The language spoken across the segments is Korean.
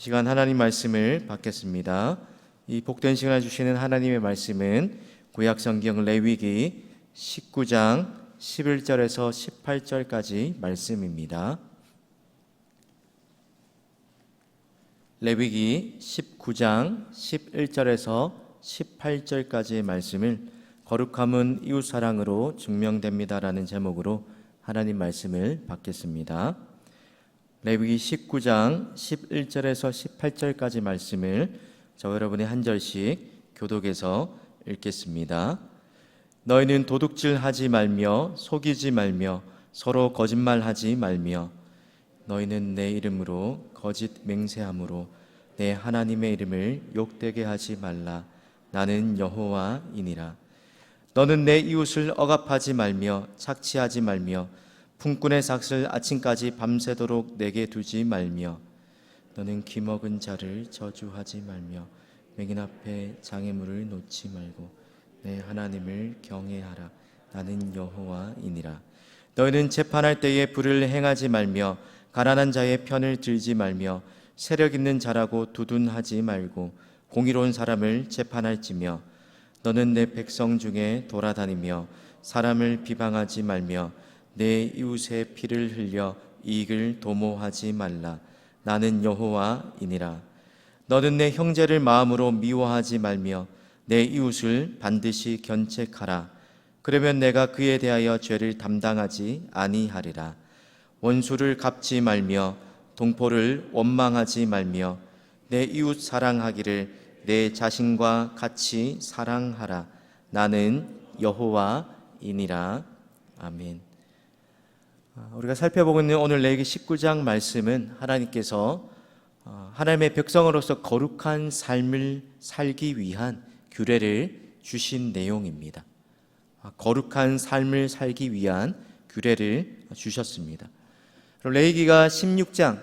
시간 하나님 말씀을 받겠습니다. 이 복된 시간을 주시는 하나님의 말씀은 구약성경 레위기 19장 11절에서 18절까지 말씀입니다. 레위기 19장 11절에서 18절까지의 말씀을 거룩함은 이웃사랑으로 증명됩니다라는 제목으로 하나님 말씀을 받겠습니다. 레위기 19장 11절에서 18절까지 말씀을 저 여러분의 한 절씩 교독해서 읽겠습니다. 너희는 도둑질하지 말며 속이지 말며 서로 거짓말하지 말며 너희는 내 이름으로 거짓 맹세함으로 내 하나님의 이름을 욕되게 하지 말라. 나는 여호와이니라. 너는 내 이웃을 억압하지 말며 착취하지 말며 품꾼의 삭을 아침까지 밤새도록 내게 두지 말며 너는 기먹은 자를 저주하지 말며 맹인 앞에 장애물을 놓지 말고 내 하나님을 경외하라. 나는 여호와이니라. 너희는 재판할 때에 불을 행하지 말며 가난한 자의 편을 들지 말며 세력 있는 자라고 두둔하지 말고 공의로운 사람을 재판할지며 너는 내 백성 중에 돌아다니며 사람을 비방하지 말며 내 이웃의 피를 흘려 이익을 도모하지 말라. 나는 여호와이니라. 너는 내 형제를 마음으로 미워하지 말며 내 이웃을 반드시 견책하라. 그러면 내가 그에 대하여 죄를 담당하지 아니하리라. 원수를 갚지 말며 동포를 원망하지 말며 내 이웃 사랑하기를 내 자신과 같이 사랑하라. 나는 여호와이니라. 아멘. 우리가 살펴보고 있는 오늘 레위기 19장 말씀은 하나님께서 하나님의 백성으로서 거룩한 삶을 살기 위한 규례를 주신 내용입니다. 거룩한 삶을 살기 위한 규례를 주셨습니다. 레위기가 16장,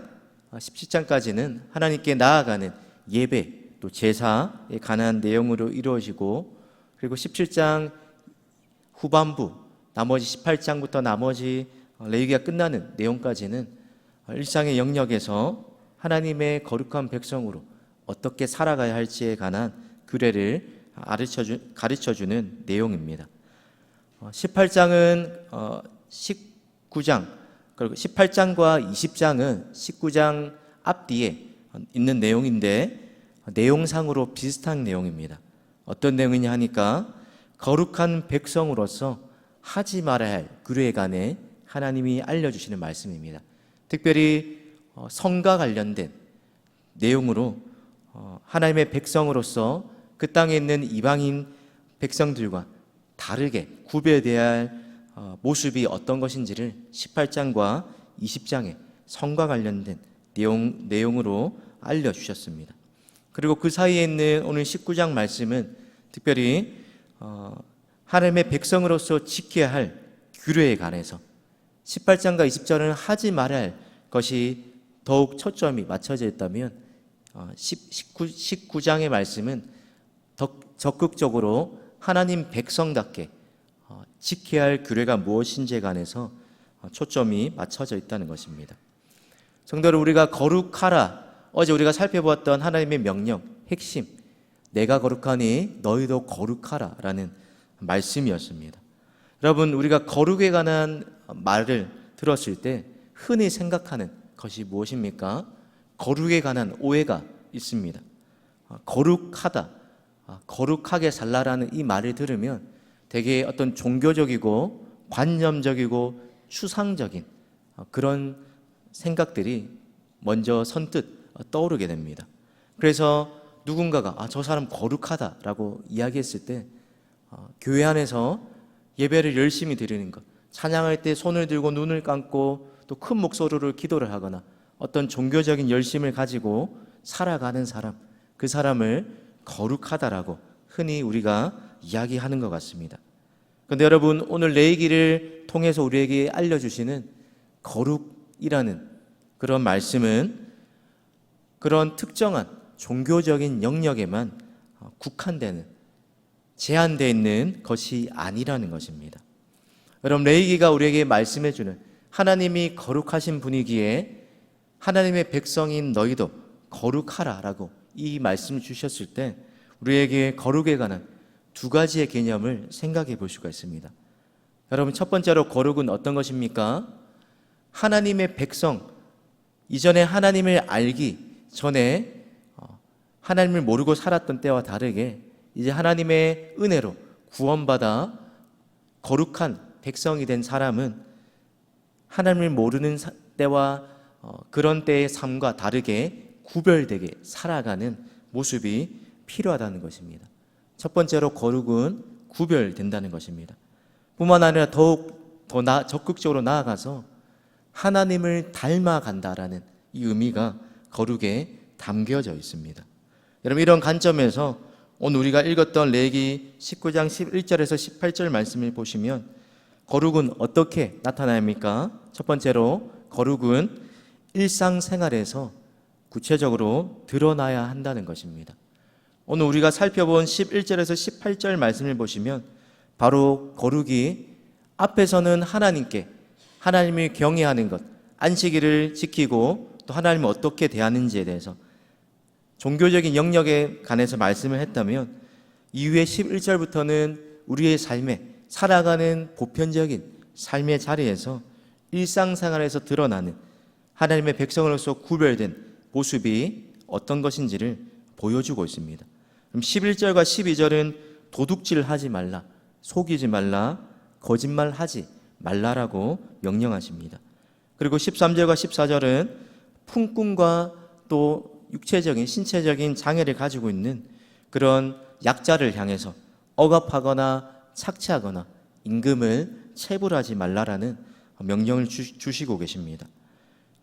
17장까지는 하나님께 나아가는 예배, 또 제사에 관한 내용으로 이루어지고, 그리고 17장 후반부, 나머지 18장부터 나머지 레위기가 끝나는 내용까지는 일상의 영역에서 하나님의 거룩한 백성으로 어떻게 살아가야 할지에 관한 규례를 가르쳐주는 내용입니다. 18장은 19장, 그리고 18장과 20장은 19장 앞뒤에 있는 내용인데 내용상으로 비슷한 내용입니다. 어떤 내용이냐 하니까 거룩한 백성으로서 하지 말아야 할 규례에 관해 하나님이 알려주시는 말씀입니다. 특별히 성과 관련된 내용으로 하나님의 백성으로서 그 땅에 있는 이방인 백성들과 다르게 구별되어야 할 모습이 어떤 것인지를 18장과 20장의 성과 관련된 내용으로 알려주셨습니다. 그리고 그 사이에 있는 오늘 19장 말씀은 특별히 하나님의 백성으로서 지켜야 할 규례에 관해서 18장과 20절은 하지 말아야 할 것이 더욱 초점이 맞춰져 있다면 19장의 말씀은 더 적극적으로 하나님 백성답게 지켜야 할 규례가 무엇인지에 관해서 초점이 맞춰져 있다는 것입니다. 성도 여러분, 우리가 거룩하라, 어제 우리가 살펴보았던 하나님의 명령, 핵심, 내가 거룩하니 너희도 거룩하라 라는 말씀이었습니다. 여러분, 우리가 거룩에 관한 말을 들었을 때 흔히 생각하는 것이 무엇입니까? 거룩에 관한 오해가 있습니다. 거룩하다, 거룩하게 살라라는 이 말을 들으면 되게 어떤 종교적이고 관념적이고 추상적인 그런 생각들이 먼저 선뜻 떠오르게 됩니다. 그래서 누군가가 저 사람 거룩하다라고 이야기했을 때 교회 안에서 예배를 열심히 드리는 것, 찬양할 때 손을 들고 눈을 감고 또 큰 목소리로 기도를 하거나 어떤 종교적인 열심을 가지고 살아가는 사람, 그 사람을 거룩하다라고 흔히 우리가 이야기하는 것 같습니다. 그런데 여러분, 오늘 레위기를 통해서 우리에게 알려주시는 거룩이라는 그런 말씀은 그런 특정한 종교적인 영역에만 국한되는, 제한되어 있는 것이 아니라는 것입니다. 여러분, 레위기가 우리에게 말씀해주는 하나님이 거룩하신 분이기에 하나님의 백성인 너희도 거룩하라라고 이 말씀을 주셨을 때 우리에게 거룩에 관한 두 가지의 개념을 생각해 볼 수가 있습니다. 여러분, 첫 번째로 거룩은 어떤 것입니까? 하나님의 백성, 이전에 하나님을 알기 전에 하나님을 모르고 살았던 때와 다르게 이제 하나님의 은혜로 구원받아 거룩한 백성이 된 사람은 하나님을 모르는 때와 그런 때의 삶과 다르게 구별되게 살아가는 모습이 필요하다는 것입니다. 첫 번째로 거룩은 구별된다는 것입니다. 뿐만 아니라 더욱 더 적극적으로 나아가서 하나님을 닮아간다라는 이 의미가 거룩에 담겨져 있습니다. 여러분, 이런 관점에서 오늘 우리가 읽었던 레위기 19장 11절에서 18절 말씀을 보시면 거룩은 어떻게 나타납니까? 첫 번째로 거룩은 일상생활에서 구체적으로 드러나야 한다는 것입니다. 오늘 우리가 살펴본 11절에서 18절 말씀을 보시면 바로 거룩이 앞에서는 하나님께 하나님을 경외하는 것, 안식일을 지키고 또 하나님을 어떻게 대하는지에 대해서 종교적인 영역에 관해서 말씀을 했다면 이후에 11절부터는 우리의 삶에 살아가는 보편적인 삶의 자리에서 일상생활에서 드러나는 하나님의 백성으로서 구별된 모습이 어떤 것인지를 보여주고 있습니다. 그럼 11절과 12절은 도둑질하지 말라, 속이지 말라, 거짓말하지 말라라고 명령하십니다. 그리고 13절과 14절은 품꾼과 또 육체적인 신체적인 장애를 가지고 있는 그런 약자를 향해서 억압하거나 착취하거나 임금을 체불하지 말라라는 명령을 주시고 계십니다.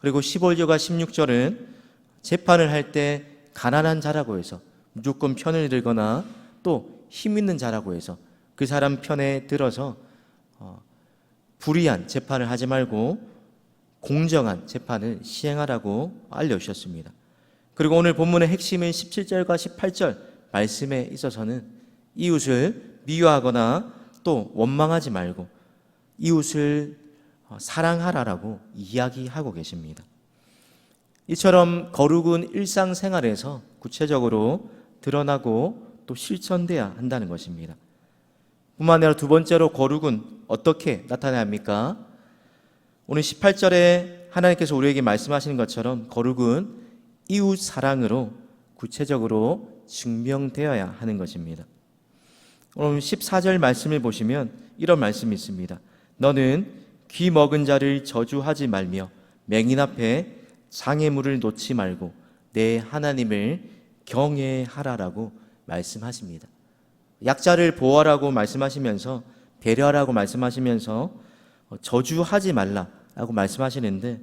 그리고 15절과 16절은 재판을 할 때 가난한 자라고 해서 무조건 편을 들거나 또 힘 있는 자라고 해서 그 사람 편에 들어서 불의한 재판을 하지 말고 공정한 재판을 시행하라고 알려주셨습니다. 그리고 오늘 본문의 핵심인 17절과 18절 말씀에 있어서는 이웃을 미워하거나 또 원망하지 말고 이웃을 사랑하라라고 이야기하고 계십니다. 이처럼 거룩은 일상생활에서 구체적으로 드러나고 또 실천돼야 한다는 것입니다. 뿐만 아니라 두 번째로 거룩은 어떻게 나타나야 합니까? 오늘 18절에 하나님께서 우리에게 말씀하시는 것처럼 거룩은 이웃 사랑으로 구체적으로 증명되어야 하는 것입니다. 오늘 14절 말씀을 보시면 이런 말씀이 있습니다. 너는 귀 먹은 자를 저주하지 말며 맹인 앞에 장애물을 놓지 말고 내 하나님을 경외하라라고 말씀하십니다. 약자를 보호하라고 말씀하시면서 배려하라고 말씀하시면서 저주하지 말라라고 말씀하시는데,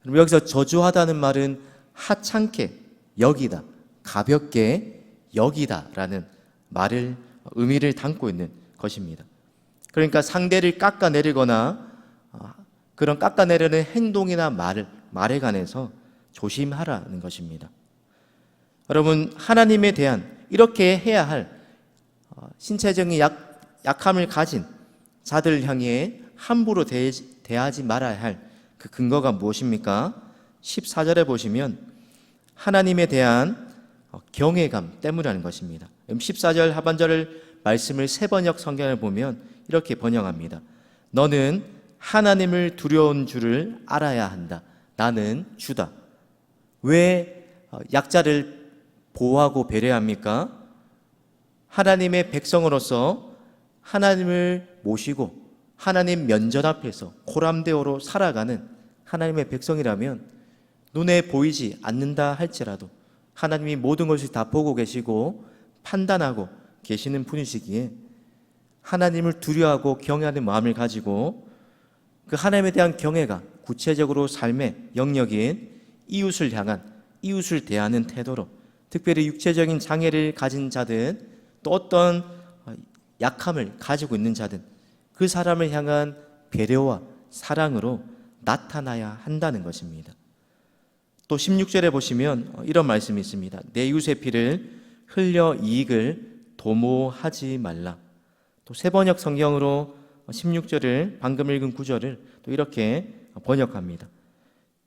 여기서 저주하다는 말은 하찮게 여기다, 가볍게 여기다라는 말을 의미를 담고 있는 것입니다. 그러니까 상대를 깎아내리거나 그런 깎아내리는 행동이나 말에 관해서 조심하라는 것입니다. 여러분, 하나님에 대한 이렇게 해야 할 신체적인 약함을 가진 자들을 향해 함부로 대하지 말아야 할 그 근거가 무엇입니까? 14절에 보시면 하나님에 대한 경외감 때문이라는 것입니다. 14절 하반절을 말씀을 세번역 성경을 보면 이렇게 번역합니다. 너는 하나님을 두려운 줄을 알아야 한다. 나는 주다. 왜 약자를 보호하고 배려합니까? 하나님의 백성으로서 하나님을 모시고 하나님 면전 앞에서 호람대오로 살아가는 하나님의 백성이라면 눈에 보이지 않는다 할지라도 하나님이 모든 것을 다 보고 계시고 판단하고 계시는 분이시기에 하나님을 두려워하고 경외하는 마음을 가지고 그 하나님에 대한 경외가 구체적으로 삶의 영역인 이웃을 향한, 이웃을 대하는 태도로, 특별히 육체적인 장애를 가진 자든 또 어떤 약함을 가지고 있는 자든 그 사람을 향한 배려와 사랑으로 나타나야 한다는 것입니다. 또 16절에 보시면 이런 말씀이 있습니다. 내 이웃의 피를 흘려 이익을 도모하지 말라. 또 세번역 성경으로 16절을 방금 읽은 구절을 또 이렇게 번역합니다.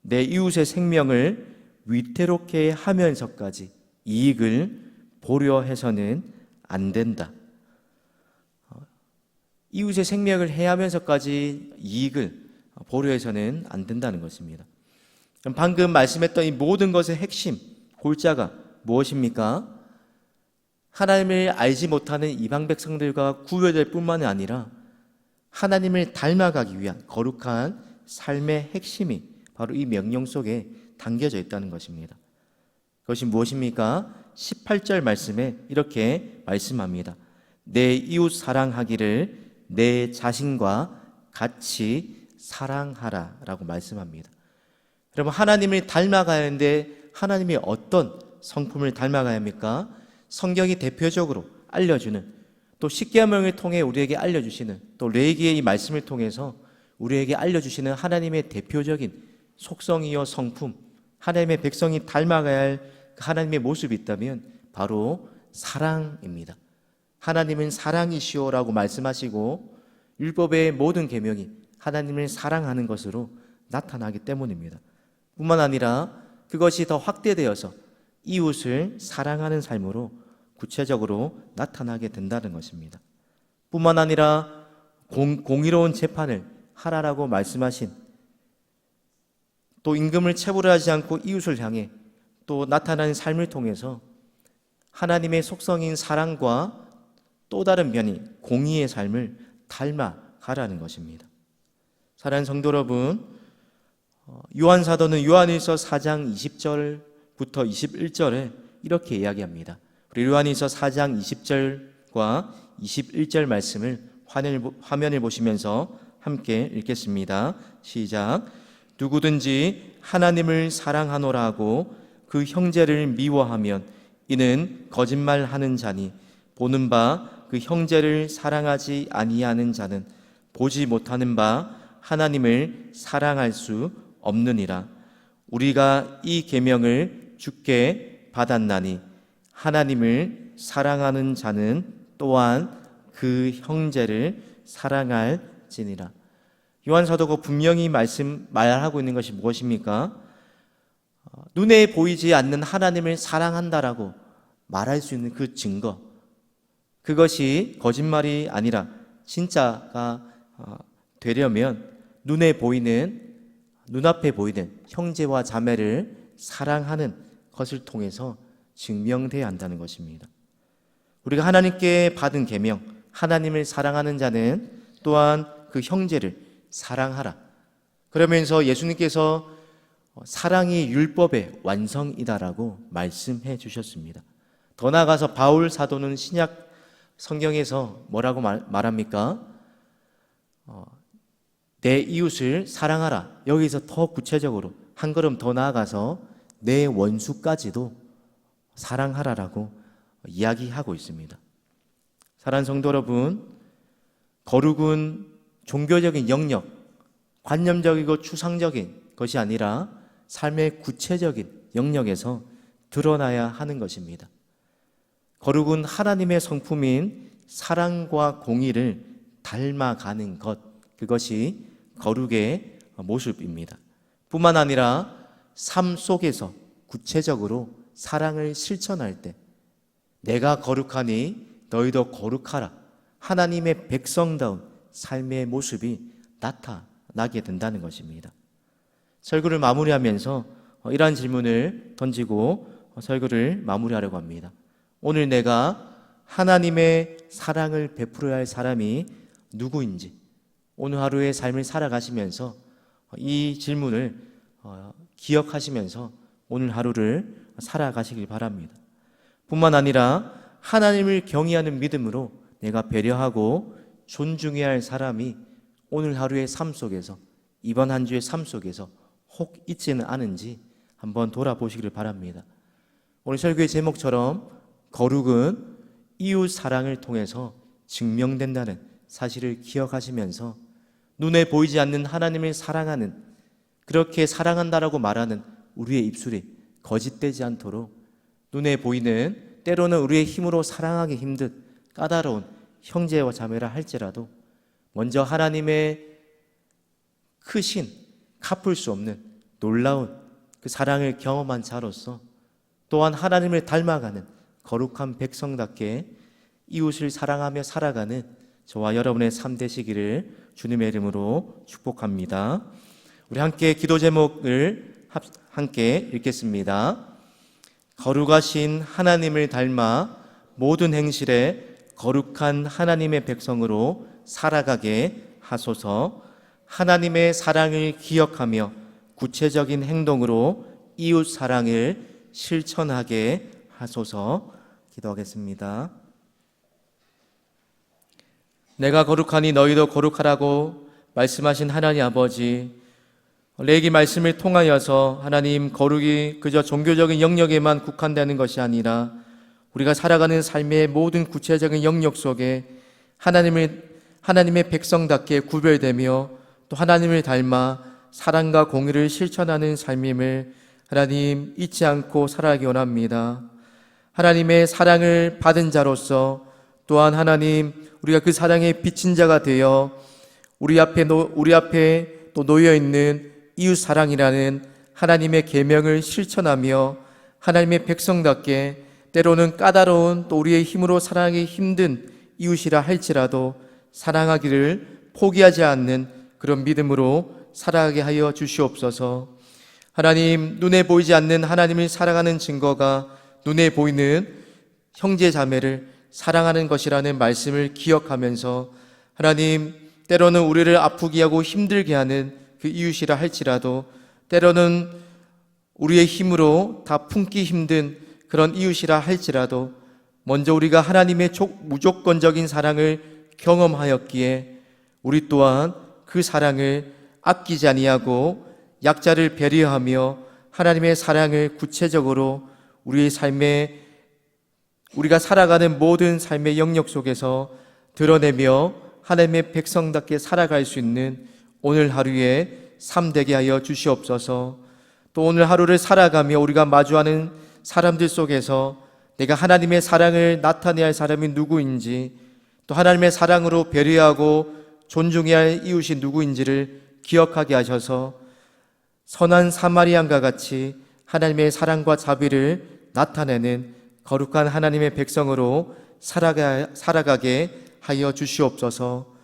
내 이웃의 생명을 위태롭게 하면서까지 이익을 보려 해서는 안 된다. 이웃의 생명을 해하면서까지 이익을 보려 해서는 안 된다는 것입니다. 방금 말씀했던 이 모든 것의 핵심, 골자가 무엇입니까? 하나님을 알지 못하는 이방 백성들과 구별될 뿐만 아니라 하나님을 닮아가기 위한 거룩한 삶의 핵심이 바로 이 명령 속에 담겨져 있다는 것입니다. 그것이 무엇입니까? 18절 말씀에 이렇게 말씀합니다. 내 이웃 사랑하기를 내 자신과 같이 사랑하라 라고 말씀합니다. 여러분, 하나님을 닮아가야 하는데 하나님이 어떤 성품을 닮아가야 합니까? 성경이 대표적으로 알려주는, 또 십계명을 통해 우리에게 알려주시는, 또 레위기의 이 말씀을 통해서 우리에게 알려주시는 하나님의 대표적인 속성이요 성품, 하나님의 백성이 닮아가야 할 하나님의 모습이 있다면 바로 사랑입니다. 하나님은 사랑이시오라고 말씀하시고 율법의 모든 계명이 하나님을 사랑하는 것으로 나타나기 때문입니다. 뿐만 아니라 그것이 더 확대되어서 이웃을 사랑하는 삶으로 구체적으로 나타나게 된다는 것입니다. 뿐만 아니라 공의로운 재판을 하라라고 말씀하신, 또 임금을 체불하지 않고 이웃을 향해 또 나타나는 삶을 통해서 하나님의 속성인 사랑과 또 다른 면이 공의의 삶을 닮아가라는 것입니다. 사랑하는 성도 여러분, 요한 사도는 요한일서 4장 20절부터 21절에 이렇게 이야기합니다. 우리 요한일서 4장 20절과 21절 말씀을 화면을 보시면서 함께 읽겠습니다. 시작. 누구든지 하나님을 사랑하노라 하고 그 형제를 미워하면 이는 거짓말하는 자니 보는 바 그 형제를 사랑하지 아니하는 자는 보지 못하는 바 하나님을 사랑할 수 없느니라. 우리가 이 계명을 주께 받았나니 하나님을 사랑하는 자는 또한 그 형제를 사랑할지니라. 요한 사도가 분명히 말하고 있는 것이 무엇입니까? 눈에 보이지 않는 하나님을 사랑한다라고 말할 수 있는 그 증거, 그것이 거짓말이 아니라 진짜가 되려면 눈앞에 보이는 형제와 자매를 사랑하는 것을 통해서 증명돼야 한다는 것입니다. 우리가 하나님께 받은 계명, 하나님을 사랑하는 자는 또한 그 형제를 사랑하라. 그러면서 예수님께서 사랑이 율법의 완성이다라고 말씀해 주셨습니다. 더 나아가서 바울 사도는 신약 성경에서 뭐라고 말합니까? 내 이웃을 사랑하라. 여기서 더 구체적으로 한 걸음 더 나아가서 내 원수까지도 사랑하라라고 이야기하고 있습니다. 사랑하는 성도 여러분, 거룩은 종교적인 영역, 관념적이고 추상적인 것이 아니라 삶의 구체적인 영역에서 드러나야 하는 것입니다. 거룩은 하나님의 성품인 사랑과 공의를 닮아가는 것, 그것이 거룩의 모습입니다. 뿐만 아니라 삶 속에서 구체적으로 사랑을 실천할 때 내가 거룩하니 너희도 거룩하라, 하나님의 백성다운 삶의 모습이 나타나게 된다는 것입니다. 설교를 마무리하면서 이러한 질문을 던지고 설교를 마무리하려고 합니다. 오늘 내가 하나님의 사랑을 베풀어야 할 사람이 누구인지 오늘 하루의 삶을 살아가시면서 이 질문을 기억하시면서 오늘 하루를 살아가시길 바랍니다. 뿐만 아니라 하나님을 경외하는 믿음으로 내가 배려하고 존중해야 할 사람이 오늘 하루의 삶 속에서, 이번 한 주의 삶 속에서 혹 있지는 않은지 한번 돌아보시기를 바랍니다. 오늘 설교의 제목처럼 거룩은 이웃 사랑을 통해서 증명된다는 사실을 기억하시면서 눈에 보이지 않는 하나님을 사랑하는, 그렇게 사랑한다라고 말하는 우리의 입술이 거짓되지 않도록 눈에 보이는, 때로는 우리의 힘으로 사랑하기 힘든 까다로운 형제와 자매라 할지라도 먼저 하나님의 크신, 갚을 수 없는 놀라운 그 사랑을 경험한 자로서 또한 하나님을 닮아가는 거룩한 백성답게 이웃을 사랑하며 살아가는 저와 여러분의 삶 되시기를 주님의 이름으로 축복합니다. 우리 함께 기도 제목을 함께 읽겠습니다. 거룩하신 하나님을 닮아 모든 행실에 거룩한 하나님의 백성으로 살아가게 하소서. 하나님의 사랑을 기억하며 구체적인 행동으로 이웃 사랑을 실천하게 하소서. 기도하겠습니다. 내가 거룩하니 너희도 거룩하라고 말씀하신 하나님 아버지, 레위기 말씀을 통하여서 하나님, 거룩이 그저 종교적인 영역에만 국한되는 것이 아니라 우리가 살아가는 삶의 모든 구체적인 영역 속에 하나님의 백성답게 구별되며 또 하나님을 닮아 사랑과 공의를 실천하는 삶임을 하나님 잊지 않고 살아가기 원합니다. 하나님의 사랑을 받은 자로서 또한 하나님, 우리가 그 사랑에 비친 자가 되어 우리 앞에 또 놓여 있는 이웃 사랑이라는 하나님의 계명을 실천하며 하나님의 백성답게 때로는 까다로운 또 우리의 힘으로 사랑하기 힘든 이웃이라 할지라도 사랑하기를 포기하지 않는 그런 믿음으로 살아가게 하여 주시옵소서. 하나님, 눈에 보이지 않는 하나님을 사랑하는 증거가 눈에 보이는 형제 자매를 사랑하는 것이라는 말씀을 기억하면서 하나님, 때로는 우리를 아프게 하고 힘들게 하는 그 이웃이라 할지라도 때로는 우리의 힘으로 다 품기 힘든 그런 이웃이라 할지라도 먼저 우리가 하나님의 무조건적인 사랑을 경험하였기에 우리 또한 그 사랑을 아끼지 아니하고 약자를 배려하며 하나님의 사랑을 구체적으로 우리의 삶에 우리가 살아가는 모든 삶의 영역 속에서 드러내며 하나님의 백성답게 살아갈 수 있는 오늘 하루에 삶 되게 하여 주시옵소서. 또 오늘 하루를 살아가며 우리가 마주하는 사람들 속에서 내가 하나님의 사랑을 나타내야 할 사람이 누구인지, 또 하나님의 사랑으로 배려하고 존중해야 할 이웃이 누구인지를 기억하게 하셔서 선한 사마리안과 같이 하나님의 사랑과 자비를 나타내는 거룩한 하나님의 백성으로 살아가게 하여 주시옵소서.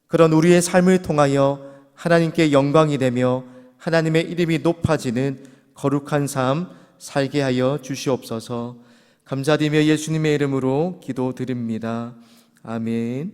그런 우리의 삶을 통하여 하나님께 영광이 되며 하나님의 이름이 높아지는 거룩한 삶 살게 하여 주시옵소서. 감사드리며 예수님의 이름으로 기도드립니다. 아멘.